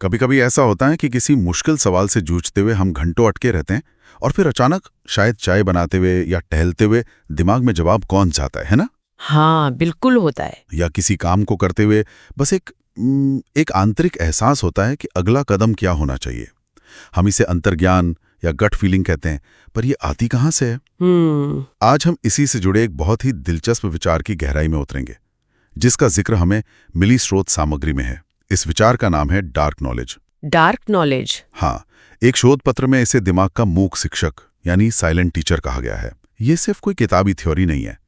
कभी कभी ऐसा होता है कि किसी मुश्किल सवाल से जूझते हुए हम घंटों अटके रहते हैं और फिर अचानक शायद चाय बनाते हुए या टहलते हुए दिमाग में जवाब कौन जाता है ना। हाँ, बिल्कुल होता है। या किसी काम को करते हुए बस एक आंतरिक एहसास होता है कि अगला कदम क्या होना चाहिए। हम इसे अंतर्ज्ञान या गट फीलिंग कहते हैं, पर ये आती कहाँ से है? आज हम इसी से जुड़े एक बहुत ही दिलचस्प विचार की गहराई में उतरेंगे, जिसका जिक्र हमें मिली स्रोत सामग्री में है। इस विचार का नाम है डार्क नॉलेज। Dark knowledge? हाँ, एक शोध पत्र में इसे दिमाग का मूक शिक्षक यानी साइलेंट टीचर कहा गया है। ये सिर्फ कोई किताबी थ्योरी नहीं है,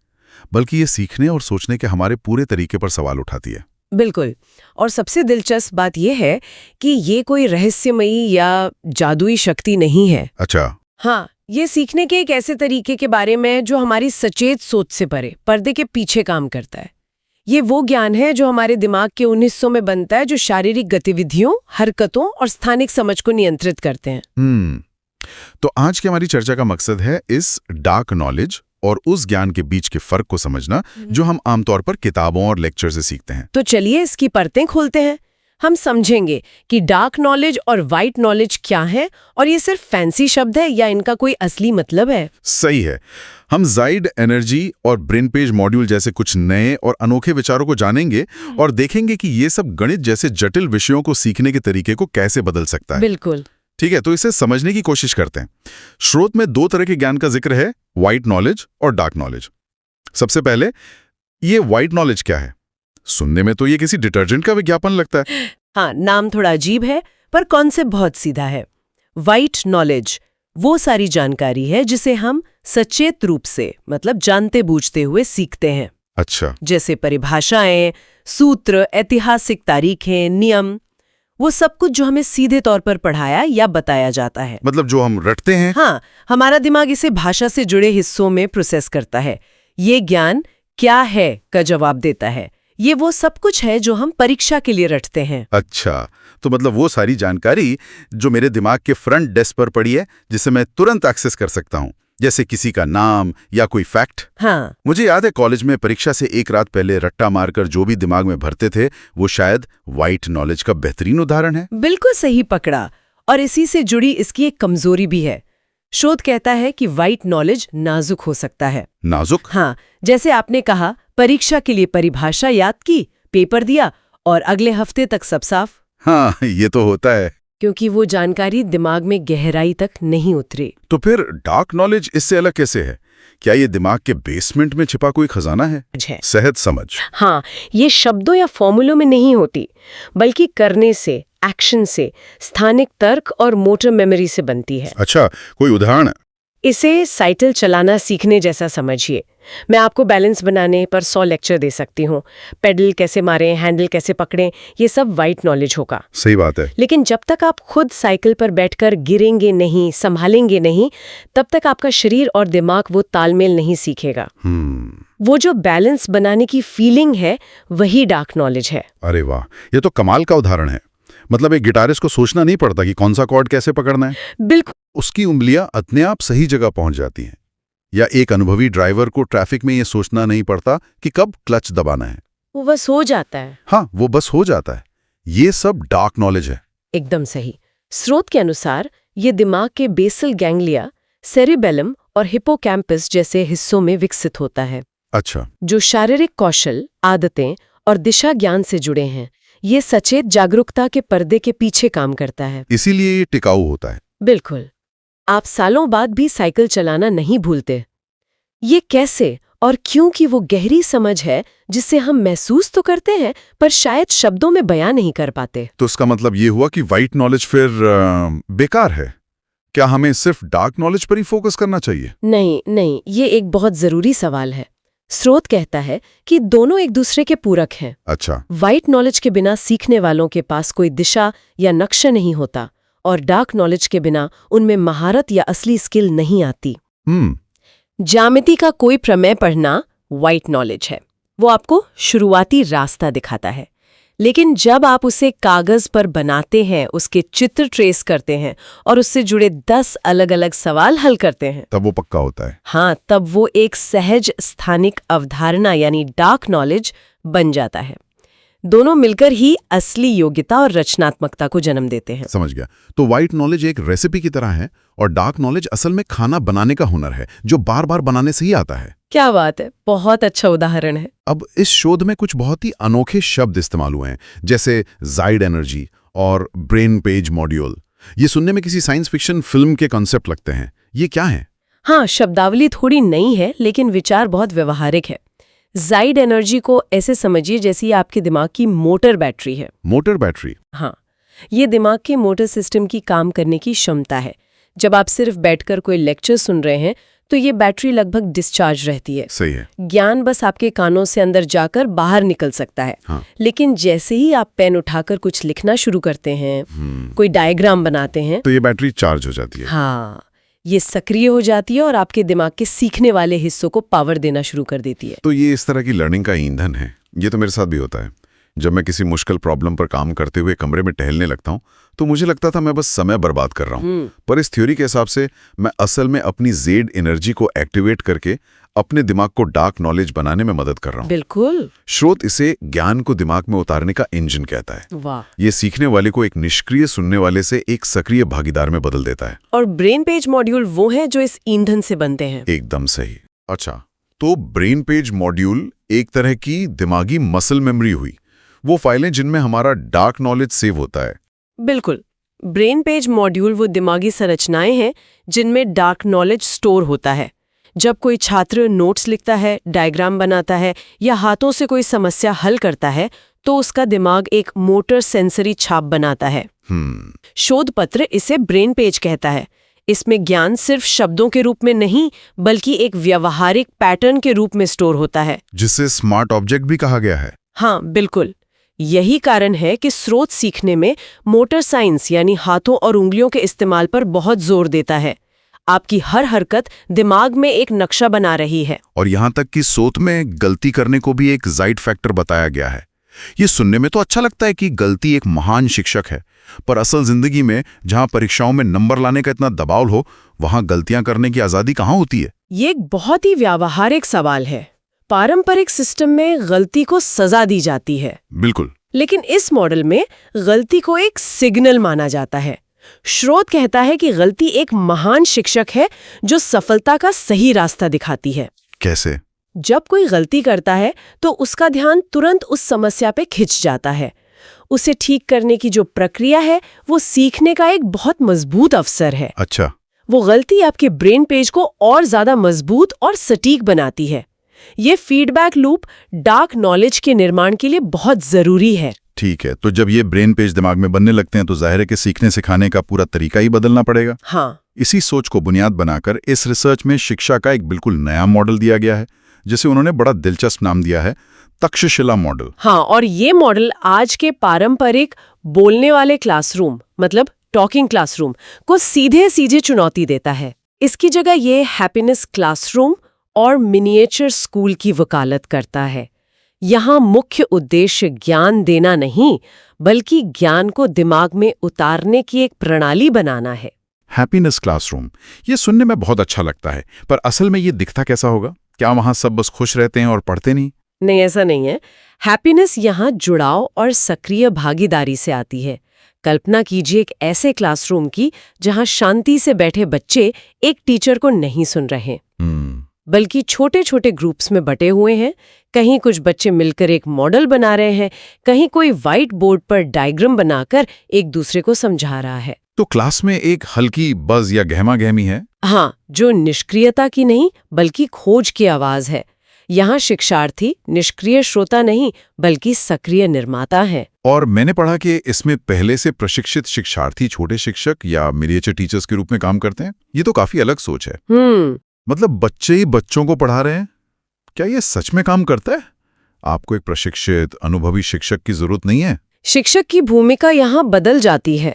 बल्कि ये सीखने और सोचने के हमारे पूरे तरीके पर सवाल उठाती है। बिल्कुल। और सबसे दिलचस्प बात यह है कि ये कोई रहस्यमयी या जादुई शक्ति नहीं है। अच्छा। हाँ, ये सीखने के एक ऐसे तरीके के बारे में जो हमारी सचेत सोच से परे, पर्दे के पीछे काम करता है। ये वो ज्ञान है जो हमारे दिमाग के उन हिस्सों में बनता है जो शारीरिक गतिविधियों, हरकतों और स्थानिक समझ को नियंत्रित करते हैं। तो आज की हमारी चर्चा का मकसद है इस डार्क नॉलेज और उस ज्ञान के बीच के फर्क को समझना, जो हम आमतौर पर किताबों और लेक्चर से सीखते हैं। तो चलिए इसकी परतें खोलते हैं। हम समझेंगे कि डार्क नॉलेज और वाइट नॉलेज क्या है, और ये सिर्फ फैंसी शब्द है या इनका कोई असली मतलब है। सही है। हम जाइड एनर्जी और ब्रेन पेज मॉड्यूल जैसे कुछ नए और अनोखे विचारों को जानेंगे और देखेंगे कि ये सब गणित जैसे जटिल विषयों को सीखने के तरीके को कैसे बदल सकता है। बिल्कुल। ठीक है, तो इसे समझने की कोशिश करते हैं। स्रोत में दो तरह के ज्ञान का जिक्र है, व्हाइट नॉलेज और डार्क नॉलेज। सबसे पहले, ये व्हाइट नॉलेज क्या है? सुनने में तो ये किसी डिटर्जेंट का विज्ञापन लगता है। हाँ, नाम थोड़ा अजीब है, पर कॉन्सेप्ट बहुत सीधा है। व्हाइट नॉलेज वो सारी जानकारी है जिसे हम सचेत रूप से, मतलब जानते बूझते हुए सीखते हैं। अच्छा। जैसे परिभाषाएं, सूत्र, ऐतिहासिक तारीखें, नियम, वो सब कुछ जो हमें सीधे तौर पर पढ़ाया या बताया जाता है। मतलब जो हम रटते हैं। हाँ, हमारा दिमाग इसे भाषा से जुड़े हिस्सों में प्रोसेस करता है। ये ज्ञान क्या है का जवाब देता है। ये वो सब कुछ है जो हम परीक्षा के लिए रटते हैं। अच्छा, तो मतलब वो सारी जानकारी जो मेरे दिमाग के फ्रंट डेस्क पर पड़ी है, जिसे मैं तुरंत एक्सेस कर सकता हूँ, जैसे किसी का नाम या कोई फैक्ट। हाँ। मुझे याद है कॉलेज में परीक्षा से एक रात पहले रट्टा मारकर जो भी दिमाग में भरते थे, वो शायद व्हाइट नॉलेज का बेहतरीन उदाहरण है। बिल्कुल सही पकड़ा। और इसी से जुड़ी इसकी एक कमजोरी भी है। शोध कहता है कि व्हाइट नॉलेज नाजुक हो सकता है। नाजुक? हाँ, जैसे आपने कहा, परीक्षा के लिए परिभाषा याद की, पेपर दिया और अगले हफ्ते तक सब साफ। हाँ, ये तो होता है। क्योंकि वो जानकारी दिमाग में गहराई तक नहीं उतरी। तो फिर डार्क नॉलेज इससे अलग कैसे है? क्या ये दिमाग के बेसमेंट में छिपा कोई खजाना है? सहज समझ। हाँ, ये शब्दों या फॉर्मूलों में नहीं होती, बल्कि करने से, एक्शन से, स्थानिक तर्क और मोटर मेमोरी से बनती है। अच्छा, कोई उदाहरण? इसे साइकिल चलाना सीखने जैसा समझिए। मैं आपको बैलेंस बनाने पर 100 लेक्चर दे सकती हूँ। पेडल कैसे मारें, हैंडल कैसे पकड़ें, ये सब वाइट नॉलेज होगा। सही बात है। लेकिन जब तक आप खुद साइकिल पर बैठकर गिरेंगे नहीं, संभालेंगे नहीं, तब तक आपका शरीर और दिमाग वो तालमेल नहीं सीखेगा। वो जो बैलेंस बनाने की फीलिंग है, वही डार्क नॉलेज है। अरे वाह, ये तो कमाल का उदाहरण है। मतलब एक गिटारिस्ट को सोचना नहीं पड़ता कि कौन सा कॉर्ड कैसे पकड़ना है। बिल्कुल। उसकी उंगलियां अपने आप सही जगह पहुंच जाती हैं। या एक अनुभवी ड्राइवर को ट्रैफिक में ये सोचना नहीं पड़ता कि कब क्लच दबाना है। वो बस हो जाता है। हाँ, वो बस हो जाता है। ये सब डार्क नॉलेज है। एकदम सही। स्रोत के अनुसार ये दिमाग के बेसल गैंग्लिया, सेरिबेलम और हिपोकैम्पस जैसे हिस्सों में विकसित होता है। अच्छा। जो शारीरिक कौशल, आदतें और दिशा ज्ञान से जुड़े हैं। ये सचेत जागरूकता के पर्दे के पीछे काम करता है, इसीलिए ये टिकाऊ होता है। बिल्कुल। आप सालों बाद भी साइकिल चलाना नहीं भूलते। ये कैसे और क्योंकि वो गहरी समझ है जिसे हम महसूस तो करते हैं, पर शायद शब्दों में बयां नहीं कर पाते। तो इसका मतलब ये हुआ कि व्हाइट नॉलेज फिर बेकार है? क्या हमें सिर्फ डार्क नॉलेज पर ही फोकस करना चाहिए? नहीं, ये एक बहुत जरूरी सवाल है। स्रोत कहता है कि दोनों एक दूसरे के पूरक हैं। अच्छा। व्हाइट नॉलेज के बिना सीखने वालों के पास कोई दिशा या नक्शा नहीं होता, और डार्क नॉलेज के बिना उनमें महारत या असली स्किल नहीं आती। ज्यामिति का कोई प्रमेय पढ़ना व्हाइट नॉलेज है। वो आपको शुरुआती रास्ता दिखाता है, लेकिन जब आप उसे कागज पर बनाते हैं, उसके चित्र ट्रेस करते हैं और उससे जुड़े 10 अलग अलग सवाल हल करते हैं, तब वो पक्का होता है। हाँ, तब वो एक सहज स्थानिक अवधारणा यानी डार्क नॉलेज बन जाता है। दोनों मिलकर ही असली योग्यता और रचनात्मकता को जन्म देते हैं। समझ गया। तो व्हाइट नॉलेज एक रेसिपी की तरह है और डार्क नॉलेज असल में खाना बनाने का हुनर है, जो बार बार बनाने से ही आता है। क्या बात है, बहुत अच्छा उदाहरण है। अब इस शोध में कुछ बहुत ही अनोखे शब्द इस्तेमाल हुए हैं, जैसे जाइड एनर्जी और ब्रेन पेज मॉड्यूल। ये सुनने में किसी साइंस फिक्शन फिल्म के कॉन्सेप्ट लगते हैं। ये क्या है? हाँ, शब्दावली थोड़ी नई है लेकिन विचार बहुत व्यवहारिक है। जाइड एनर्जी को ऐसे समझिए जैसे ये आपके दिमाग की मोटर बैटरी है। Motor battery? हाँ, ये दिमाग के मोटर सिस्टम की काम करने की क्षमता है। जब आप सिर्फ बैठकर कोई लेक्चर सुन रहे हैं तो ये बैटरी लगभग डिस्चार्ज रहती है। सही है। ज्ञान बस आपके कानों से अंदर जाकर बाहर निकल सकता है। हाँ। लेकिन जैसे ही आप पेन उठाकर कुछ लिखना शुरू करते हैं, कोई डायग्राम बनाते हैं, तो ये बैटरी चार्ज हो जाती है। हाँ, ये सक्रिय हो जाती है और आपके दिमाग के सीखने वाले हिस्सों को पावर देना शुरू कर देती है। तो ये इस तरह की लर्निंग का ईंधन है। ये तो मेरे साथ भी होता है। जब मैं किसी मुश्किल प्रॉब्लम पर काम करते हुए कमरे में टहलने लगता हूँ तो मुझे लगता था मैं बस समय बर्बाद कर रहा हूँ, पर इस थ्योरी के हिसाब से मैं असल में अपनी जेड एनर्जी को एक्टिवेट करके अपने दिमाग को डार्क नॉलेज बनाने में मदद कर रहा हूँ। बिल्कुल। स्रोत इसे ज्ञान को दिमाग में उतारने का इंजन कहता है। वाह। ये सीखने वाले को एक निष्क्रिय सुनने वाले से एक सक्रिय भागीदार में बदल देता है। और ब्रेन पेज मॉड्यूल वो है जो इस ईंधन से बनते हैं। एकदम सही। अच्छा, तो ब्रेन पेज मॉड्यूल एक तरह की दिमागी मसल मेमोरी हुई, वो फाइलें जिनमें हमारा डार्क नॉलेज सेव होता है। बिल्कुल। ब्रेन पेज मॉड्यूल वो दिमागी संरचनाएं हैं जिनमें डार्क नॉलेज स्टोर होता है। जब कोई छात्र नोट्स लिखता है, डायग्राम बनाता है या हाथों से कोई समस्या हल करता है तो उसका दिमाग एक मोटर सेंसरी छाप बनाता है। शोध पत्र इसे ब्रेन पेज कहता है। इसमें ज्ञान सिर्फ शब्दों के रूप में नहीं बल्कि एक व्यवहारिक पैटर्न के रूप में स्टोर होता है, जिसे स्मार्ट ऑब्जेक्ट भी कहा गया है। हाँ, बिल्कुल। यही कारण है कि स्रोत सीखने में मोटर साइंस यानी हाथों और उंगलियों के इस्तेमाल पर बहुत जोर देता है। आपकी हर हरकत दिमाग में एक नक्शा बना रही है। और यहाँ तक कि सोच में गलती करने को भी एक जाइड फैक्टर बताया गया है। ये सुनने में तो अच्छा लगता है कि गलती एक महान शिक्षक है, पर असल जिंदगी में जहाँ परीक्षाओं में नंबर लाने का इतना दबाव हो, वहाँ गलतियां करने की आजादी कहाँ होती है? ये एक बहुत ही व्यावहारिक सवाल है। पारंपरिक सिस्टम में गलती को सजा दी जाती है। बिल्कुल। लेकिन इस मॉडल में गलती को एक सिग्नल माना जाता है। स्रोत कहता है कि गलती एक महान शिक्षक है जो सफलता का सही रास्ता दिखाती है। कैसे? जब कोई गलती करता है तो उसका ध्यान तुरंत उस समस्या पे खिंच जाता है। उसे ठीक करने की जो प्रक्रिया है वो सीखने का एक बहुत मजबूत अवसर है। अच्छा। वो गलती आपके ब्रेन पेज को और ज्यादा मजबूत और सटीक बनाती है। ये फीडबैक लूप डार्क नॉलेज के निर्माण के लिए बहुत जरूरी है। ठीक है, तो जब ये ब्रेन पेज दिमाग में बनने लगते हैं तो जाहिर है कि सीखने सिखाने का पूरा तरीका ही बदलना पड़ेगा। हाँ। इसी सोच को बुनियाद बनाकर इस रिसर्च में शिक्षा का एक बिल्कुल नया मॉडल दिया गया है, जिसे उन्होंने बड़ा दिलचस्प नाम दिया है तक्षशिला मॉडल। हाँ, और ये मॉडल आज के पारंपरिक बोलने वाले क्लासरूम मतलब टॉकिंग क्लासरूम को सीधे सीधे चुनौती देता है। इसकी जगह ये हैप्पीनेस क्लासरूम और मिनिएचर स्कूल की वकालत करता है। यहाँ मुख्य उद्देश्य ज्ञान देना नहीं बल्कि ज्ञान को दिमाग में उतारने की एक प्रणाली बनाना है। हैप्पीनेस क्लासरूम, ये सुनने में बहुत अच्छा लगता है, पर असल में ये दिखता कैसा होगा? क्या वहाँ सब बस खुश रहते हैं और पढ़ते नहीं? नहीं, ऐसा नहीं है। हैप्पीनेस यहाँ जुड़ाव और सक्रिय भागीदारी से आती है। कल्पना कीजिए एक ऐसे क्लासरूम की जहाँ शांति से बैठे बच्चे एक टीचर को नहीं सुन रहे बल्कि छोटे छोटे ग्रुप्स में बटे हुए हैं। कहीं कुछ बच्चे मिलकर एक मॉडल बना रहे हैं, कहीं कोई व्हाइट बोर्ड पर डायग्राम बनाकर एक दूसरे को समझा रहा है। तो क्लास में एक हल्की बज या गहमा गहमी है। हाँ, जो निष्क्रियता की नहीं बल्कि खोज की आवाज है। यहाँ शिक्षार्थी निष्क्रिय श्रोता नहीं बल्कि सक्रिय निर्माता है। और मैंने पढ़ा कि इसमें पहले से प्रशिक्षित शिक्षार्थी छोटे शिक्षक या मिनिएचर टीचर्स के रूप में काम करते हैं। ये तो काफी अलग सोच है। मतलब बच्चे ही बच्चों को पढ़ा रहे हैं। क्या ये सच में काम करता है? आपको एक प्रशिक्षित अनुभवी शिक्षक की जरूरत नहीं है। शिक्षक की भूमिका यहाँ बदल जाती है।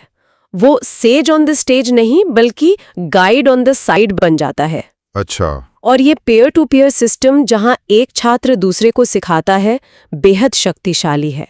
वो सेज ऑन द स्टेज नहीं बल्कि गाइड ऑन द साइड बन जाता है। अच्छा। और ये पेयर टू पेयर सिस्टम जहाँ एक छात्र दूसरे को सिखाता है बेहद शक्तिशाली है।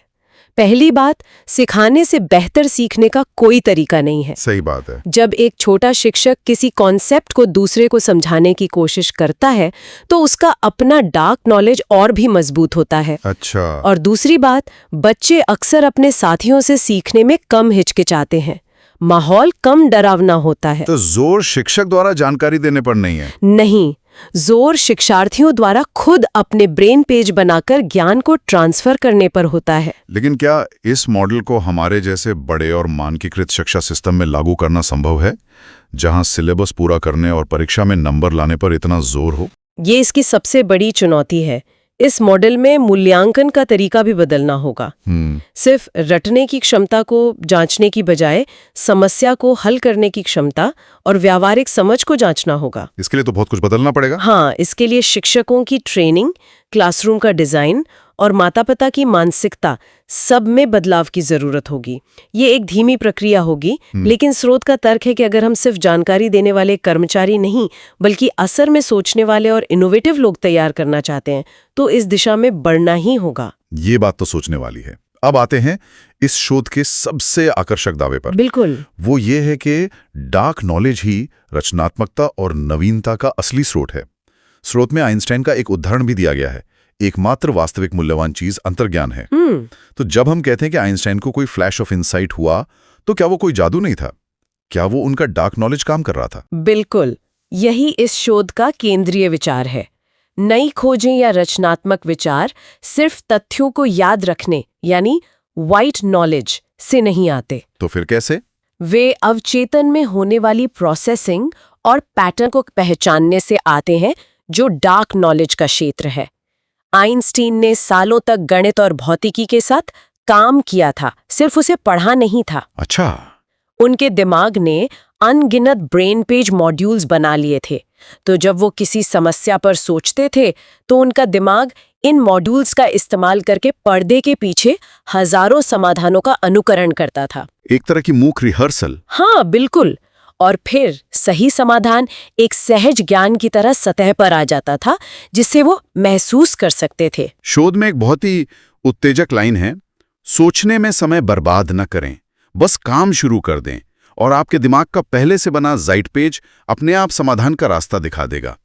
पहली बात, सिखाने से बेहतर सीखने का कोई तरीका नहीं है। सही बात है। जब एक छोटा शिक्षक किसी कॉन्सेप्ट को दूसरे को समझाने की कोशिश करता है तो उसका अपना डार्क नॉलेज और भी मजबूत होता है। अच्छा। और दूसरी बात, बच्चे अक्सर अपने साथियों से सीखने में कम हिचकिचाते हैं, माहौल कम डरावना होता है। तो जोर शिक्षक द्वारा जानकारी देने पर नहीं है? नहीं, जोर शिक्षार्थियों द्वारा खुद अपने ब्रेन पेज बनाकर ज्ञान को ट्रांसफर करने पर होता है। लेकिन क्या इस मॉडल को हमारे जैसे बड़े और मानकीकृत शिक्षा सिस्टम में लागू करना संभव है, जहां सिलेबस पूरा करने और परीक्षा में नंबर लाने पर इतना जोर हो? ये इसकी सबसे बड़ी चुनौती है। इस मॉडल में मूल्यांकन का तरीका भी बदलना होगा। सिर्फ रटने की क्षमता को जांचने की बजाय समस्या को हल करने की क्षमता और व्यावहारिक समझ को जांचना होगा। इसके लिए तो बहुत कुछ बदलना पड़ेगा। हाँ, इसके लिए शिक्षकों की ट्रेनिंग, क्लासरूम का डिजाइन और माता-पिता की मानसिकता सब में बदलाव की जरूरत होगी। ये एक धीमी प्रक्रिया होगी, लेकिन स्रोत का तर्क है कि अगर हम सिर्फ जानकारी देने वाले कर्मचारी नहीं बल्कि असर में सोचने वाले और इनोवेटिव लोग तैयार करना चाहते हैं तो इस दिशा में बढ़ना ही होगा। ये बात तो सोचने वाली है। अब आते हैं इस शोध के सबसे आकर्षक दावे पर। बिल्कुल। वो ये है कि डार्क नॉलेज ही रचनात्मकता और नवीनता का असली स्रोत है। स्रोत में आइंस्टाइन का एक उदाहरण भी दिया गया है। एकमात्र वास्तविक मूल्यवान चीज अंतर्ज्ञान है। तो जब हम कहते हैं कि आइंस्टाइन को कोई फ्लैश ऑफ इंसाइट हुआ, तो क्या वो कोई जादू नहीं था? क्या वो उनका डार्क नॉलेज काम कर रहा था? बिल्कुल, यही इस शोध का केंद्रीय विचार है। नई खोजें या रचनात्मक विचार सिर्फ तथ्यों को याद रखने यानी व्हाइट नॉलेज से नहीं आते। तो फिर कैसे? वे अवचेतन में होने वाली प्रोसेसिंग और पैटर्न को पहचानने से आते हैं, जो डार्क नॉलेज का क्षेत्र है। आइंस्टीन ने सालों तक गणित और भौतिकी के साथ काम किया था, सिर्फ उसे पढ़ा नहीं था। अच्छा। उनके दिमाग ने अनगिनत ब्रेन पेज मॉड्यूल्स बना लिए थे, तो जब वो किसी समस्या पर सोचते थे तो उनका दिमाग इन मॉड्यूल्स का इस्तेमाल करके पर्दे के पीछे हजारों समाधानों का अनुकरण करता था। एक तरह की मूक रिहर्सल। हाँ, बिल्कुल। और फिर सही समाधान एक सहज ज्ञान की तरह सतह पर आ जाता था, जिसे वो महसूस कर सकते थे। शोध में एक बहुत ही उत्तेजक लाइन है, सोचने में समय बर्बाद न करें, बस काम शुरू कर दें और आपके दिमाग का पहले से बना जाइट पेज अपने आप समाधान का रास्ता दिखा देगा।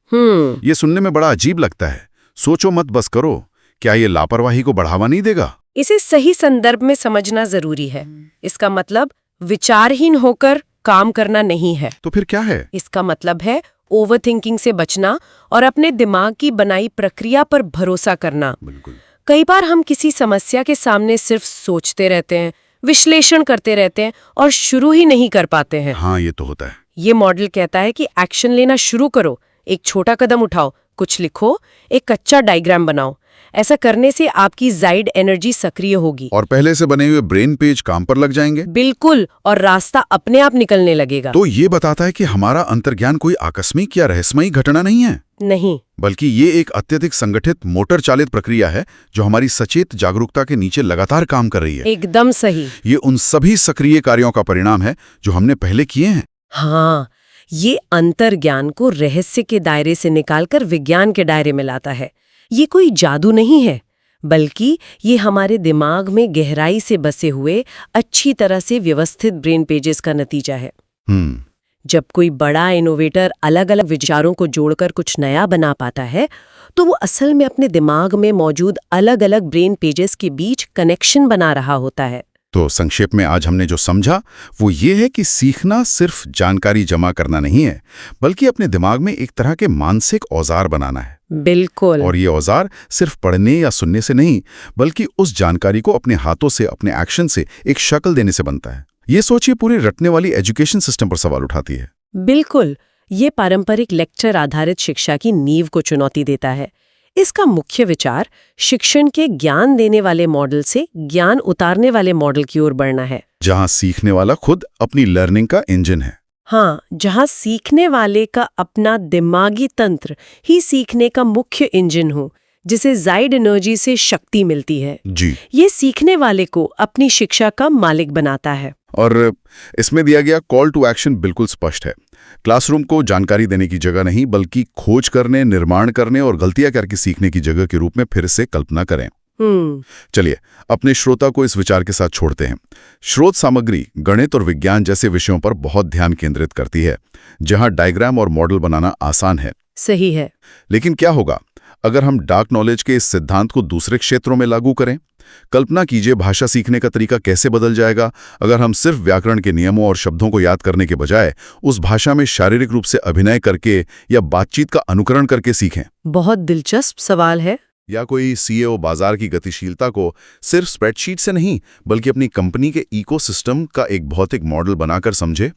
ये सुनने में बड़ा अजीब लगता है। सोचो मत, बस करो। क्या ये लापरवाही को बढ़ावा नहीं देगा? इसे सही संदर्भ में समझना जरूरी है। इसका मतलब विचारहीन होकर काम करना नहीं है। तो फिर क्या है? इसका मतलब है ओवरथिंकिंग से बचना और अपने दिमाग की बनाई प्रक्रिया पर भरोसा करना। बिल्कुल। कई बार हम किसी समस्या के सामने सिर्फ सोचते रहते हैं, विश्लेषण करते रहते हैं और शुरू ही नहीं कर पाते हैं। हाँ, ये तो होता है। ये मॉडल कहता है कि एक्शन लेना शुरू करो, एक छोटा कदम उठाओ, कुछ लिखो, एक कच्चा डायग्राम बनाओ। ऐसा करने से आपकी जाइड एनर्जी सक्रिय होगी और पहले से बने हुए ब्रेन पेज काम पर लग जाएंगे। बिल्कुल, और रास्ता अपने आप निकलने लगेगा। तो ये बताता है कि हमारा अंतर्ज्ञान कोई आकस्मिक या रहस्यमयी घटना नहीं है। नहीं, बल्कि ये एक अत्यधिक संगठित मोटर चालित प्रक्रिया है जो हमारी सचेत जागरूकता के नीचे लगातार काम कर रही है। एकदम सही। ये उन सभी सक्रिय कार्यों का परिणाम है जो हमने पहले किए हैं। हाँ, ये अंतर्ज्ञान को रहस्य के दायरे से निकालकर विज्ञान के दायरे में लाता है। ये कोई जादू नहीं है, बल्कि ये हमारे दिमाग में गहराई से बसे हुए अच्छी तरह से व्यवस्थित ब्रेन पेजेस का नतीजा है। जब कोई बड़ा इनोवेटर अलग अलग विचारों को जोड़कर कुछ नया बना पाता है तो वो असल में अपने दिमाग में मौजूद अलग अलग ब्रेन पेजेस के बीच कनेक्शन बना रहा होता है। तो संक्षेप में आज हमने जो समझा वो ये है कि सीखना सिर्फ जानकारी जमा करना नहीं है, बल्कि अपने दिमाग में एक तरह के मानसिक औजार बनाना है। बिल्कुल। और ये औजार सिर्फ पढ़ने या सुनने से नहीं, बल्कि उस जानकारी को अपने हाथों से, अपने एक्शन से एक शक्ल देने से बनता है। ये सोचिए पूरी रटने वाली एजुकेशन सिस्टम पर सवाल उठाती है। बिल्कुल, ये पारंपरिक लेक्चर आधारित शिक्षा की नींव को चुनौती देता है। इसका मुख्य विचार शिक्षण के ज्ञान देने वाले मॉडल से ज्ञान उतारने वाले मॉडल की ओर बढ़ना है, जहां सीखने वाला खुद अपनी लर्निंग का इंजन है। हाँ, जहां सीखने वाले का अपना दिमागी तंत्र ही सीखने का मुख्य इंजन हो, जिसे जाइड एनर्जी से शक्ति मिलती है। जी। ये सीखने वाले को अपनी शिक्षा का मालिक बनाता है। और इसमें दिया गया कॉल टू एक्शन बिल्कुल स्पष्ट है। क्लासरूम को जानकारी देने की जगह नहीं, बल्कि खोज करने, निर्माण करने और गलतियां करके सीखने की जगह के रूप में फिर से कल्पना करें। चलिए अपने श्रोता को इस विचार के साथ छोड़ते हैं। स्रोत सामग्री गणित और विज्ञान जैसे विषयों पर बहुत ध्यान केंद्रित करती है, जहां डायग्राम और मॉडल बनाना आसान है। सही है। लेकिन क्या होगा अगर हम डार्क नॉलेज के इस सिद्धांत को दूसरे क्षेत्रों में लागू करें? कल्पना कीजिए भाषा सीखने का तरीका कैसे बदल जाएगा अगर हम सिर्फ व्याकरण के नियमों और शब्दों को याद करने के बजाय उस भाषा में शारीरिक रूप से अभिनय करके या बातचीत का अनुकरण करके सीखें। बहुत दिलचस्प सवाल है। या कोई सीईओ बाजार की गतिशीलता को सिर्फ स्प्रेडशीट से नहीं बल्कि अपनी कंपनी के इकोसिस्टम का एक भौतिक मॉडल बनाकर समझे।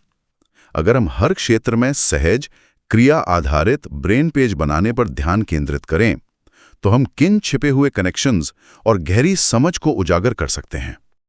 अगर हम हर क्षेत्र में सहज क्रिया आधारित ब्रेन पेज बनाने पर ध्यान केंद्रित करें तो हम किन छिपे हुए कनेक्शंस और गहरी समझ को उजागर कर सकते हैं।